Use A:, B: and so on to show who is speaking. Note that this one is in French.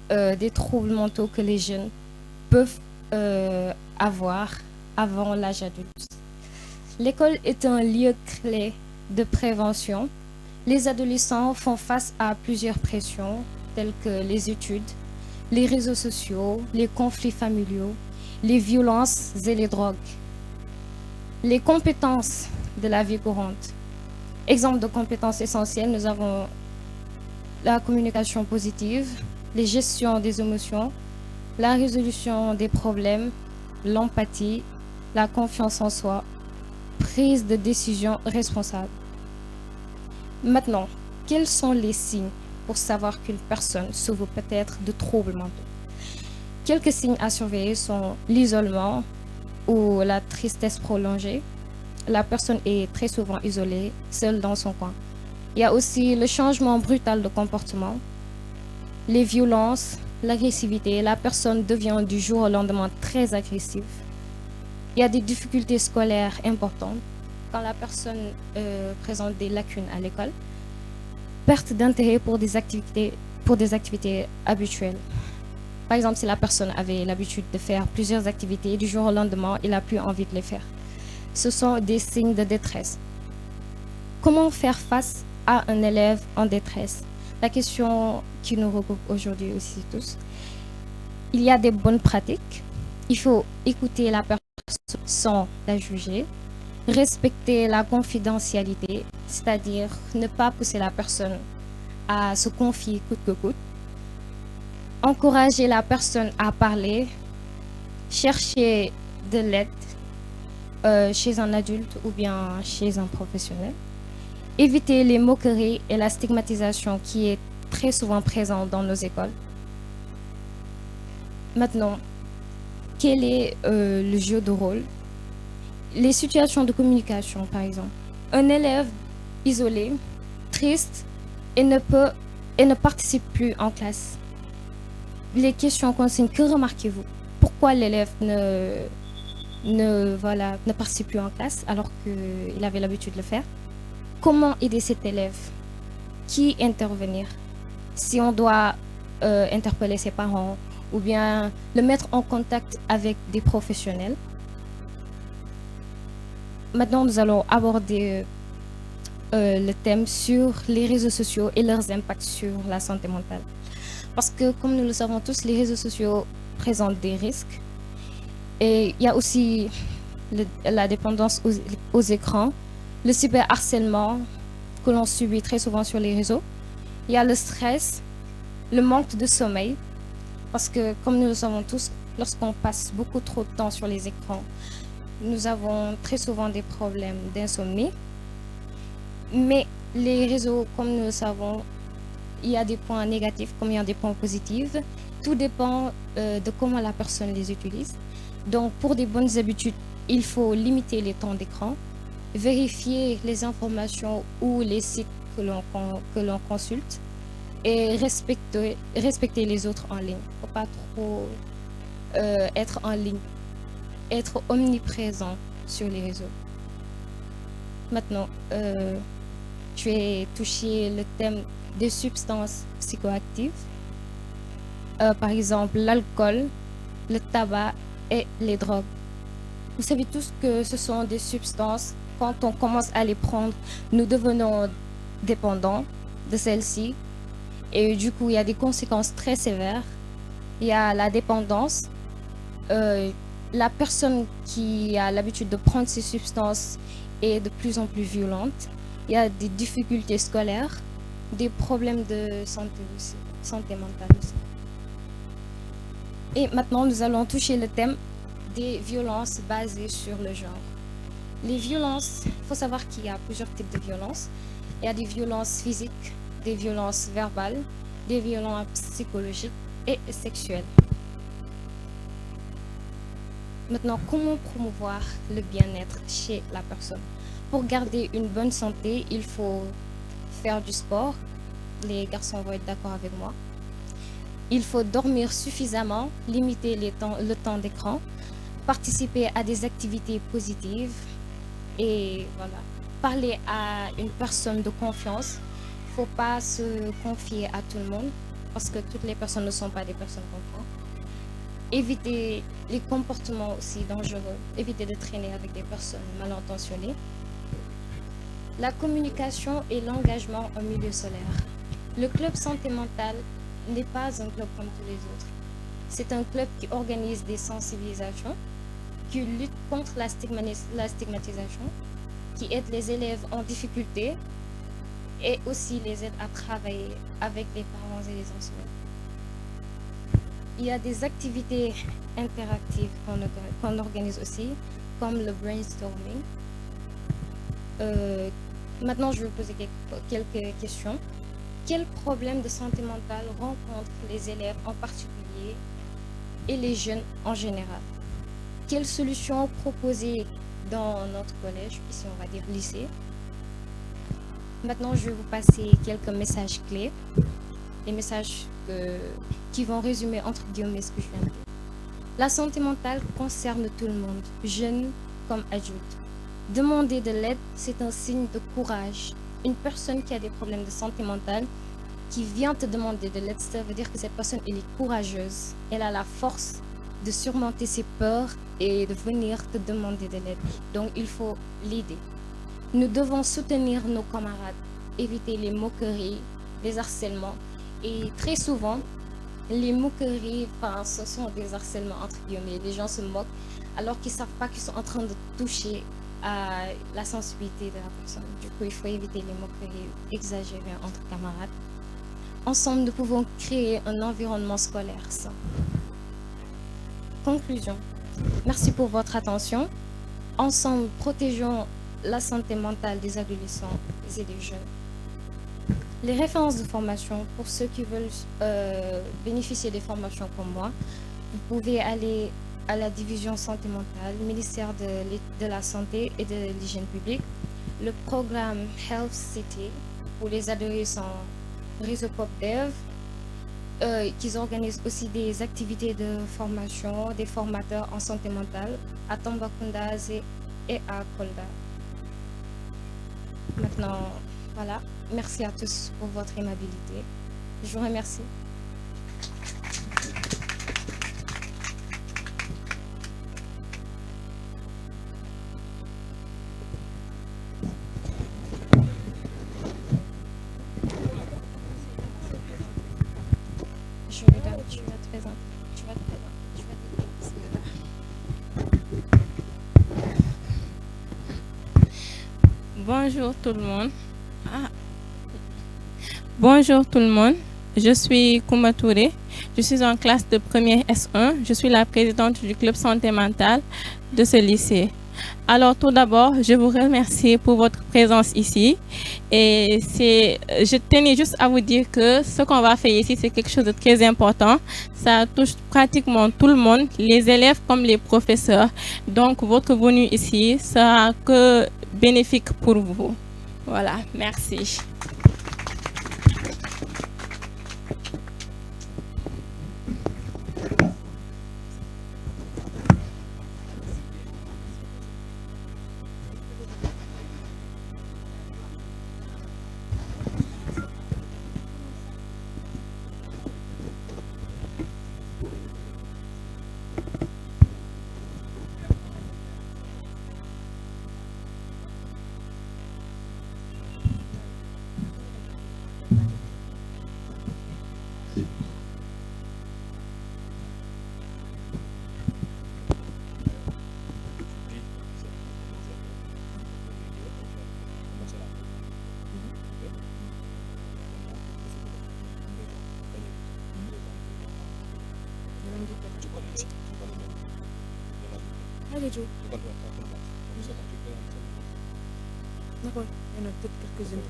A: des troubles mentaux que les jeunes peuvent avoir avant l'âge adulte. L'école est un lieu clé de prévention. Les adolescents font face à plusieurs pressions, telles que les études, les réseaux sociaux, les conflits familiaux, les violences et les drogues. Les compétences de la vie courante. Exemple de compétences essentielles, nous avons la communication positive, les gestions des émotions, la résolution des problèmes, l'empathie, la confiance en soi, prise de décision responsable. Maintenant, quels sont les signes pour savoir qu'une personne souffre peut-être de troubles mentaux? Quelques signes à surveiller sont l'isolement ou la tristesse prolongée. La personne est très souvent isolée, seule dans son coin. Il y a aussi le changement brutal de comportement, les violences, l'agressivité. La personne devient du jour au lendemain très agressive. Il y a des difficultés scolaires importantes quand la personne présente des lacunes à l'école. Perte d'intérêt pour des activités habituelles. Par exemple, si la personne avait l'habitude de faire plusieurs activités, du jour au lendemain, il n'a plus envie de les faire. Ce sont des signes de détresse. Comment faire face à un élève en détresse? La question qui nous regroupe aujourd'hui aussi tous. Il y a des bonnes pratiques. Il faut écouter la personne sans la juger. Respecter la confidentialité, c'est-à-dire ne pas pousser la personne à se confier coûte que coûte. Encourager la personne à parler. Chercher de l'aide chez un adulte ou bien chez un professionnel. Éviter les moqueries et la stigmatisation qui est très souvent présente dans nos écoles. Maintenant, quel est le jeu de rôle? Les situations de communication, par exemple. Un élève isolé, triste et ne participe plus en classe. Les questions consignes, que remarquez-vous? Pourquoi l'élève ne participe plus en classe alors qu'il avait l'habitude de le faire? Comment aider cet élève? Qui intervenir? Si on doit interpeller ses parents ou bien le mettre en contact avec des professionnels. Maintenant, nous allons aborder le thème sur les réseaux sociaux et leurs impacts sur la santé mentale. Parce que, comme nous le savons tous, les réseaux sociaux présentent des risques. Et il y a aussi la dépendance aux écrans, le cyberharcèlement que l'on subit très souvent sur les réseaux. Il y a le stress, le manque de sommeil. Parce que, comme nous le savons tous, lorsqu'on passe beaucoup trop de temps sur les écrans, nous avons très souvent des problèmes d'insomnie. Mais les réseaux, comme nous le savons, il y a des points négatifs comme il y a des points positifs. Tout dépend de comment la personne les utilise. Donc, pour des bonnes habitudes, il faut limiter les temps d'écran, vérifier les informations ou les sites que l'on consulte et respecter les autres en ligne. Il ne faut pas trop être en ligne, être omniprésent sur les réseaux. Maintenant, je vais toucher le thème des substances psychoactives. Par exemple, l'alcool, le tabac et les drogues. Vous savez tous que ce sont des substances, quand on commence à les prendre, nous devenons dépendants de celles-ci. Et du coup, il y a des conséquences très sévères. Il y a la dépendance. La personne qui a l'habitude de prendre ces substances est de plus en plus violente. Il y a des difficultés scolaires, des problèmes de santé aussi, santé mentale aussi. Et maintenant, nous allons toucher le thème des violences basées sur le genre. Les violences, il faut savoir qu'il y a plusieurs types de violences. Il y a des violences physiques, des violences verbales, des violences psychologiques et sexuelles. Maintenant, comment promouvoir le bien-être chez la personne? Pour garder une bonne santé, il faut faire du sport. Les garçons vont être d'accord avec moi. Il faut dormir suffisamment, limiter le temps d'écran, participer à des activités positives et voilà. Parler à une personne de confiance. Il ne faut pas se confier à tout le monde parce que toutes les personnes ne sont pas des personnes confiantes. Éviter les comportements aussi dangereux, éviter de traîner avec des personnes mal intentionnées. La communication et l'engagement en milieu scolaire. Le club santé mentale n'est pas un club comme tous les autres. C'est un club qui organise des sensibilisations, qui lutte contre la stigmatisation, qui aide les élèves en difficulté et aussi les aide à travailler avec les parents et les enseignants. Il y a des activités interactives qu'on organise aussi, comme le brainstorming. Maintenant, je vais poser quelques questions. Quels problèmes de santé mentale rencontrent les élèves en particulier et les jeunes en général? Quelles solutions proposer dans notre collège, ici on va dire lycée? Maintenant, je vais vous passer quelques messages clés, des messages qui vont résumer entre guillemets ce que je viens de dire. La santé mentale concerne tout le monde, jeunes comme adultes. Demander de l'aide, c'est un signe de courage. Une personne qui a des problèmes de santé mentale, qui vient te demander de l'aide, ça veut dire que cette personne, elle est courageuse. Elle a la force de surmonter ses peurs et de venir te demander de l'aide. Donc, il faut l'aider. Nous devons soutenir nos camarades, éviter les moqueries, les harcèlements. Et très souvent, les moqueries, ce sont des harcèlements entre guillemets. Les gens se moquent alors qu'ils ne savent pas qu'ils sont en train de toucher à la sensibilité de la personne. Du coup, il faut éviter les moqueries exagérées entre camarades. Ensemble, nous pouvons créer un environnement scolaire sain. Conclusion. Merci pour votre attention. Ensemble, protégeons la santé mentale des adolescents et des jeunes. Les références de formation, pour ceux qui veulent bénéficier des formations comme moi, vous pouvez aller à la division santé mentale, ministère de la Santé et de l'Hygiène publique, le programme Health City pour les adolescents Réseau PopDev, qu'ils organisent aussi des activités de formation, des formateurs en santé mentale à Tambacounda et à Kolda. Maintenant, voilà. Merci à tous pour votre aimabilité. Je vous remercie. Je lui donne, tu vas te présenter.
B: Bonjour tout le monde. Bonjour tout le monde. Je suis Kouma Touré. Je suis en classe de première S1. Je suis la présidente du club santé mentale de ce lycée. Alors tout d'abord, je vous remercie pour votre présence ici. Et je tenais juste à vous dire que ce qu'on va faire ici, c'est quelque chose de très important. Ça touche pratiquement tout le monde, les élèves comme les professeurs. Donc votre venue ici sera que bénéfique pour vous. Voilà, merci.
C: D'accord, il y en a peut-être quelques-unes.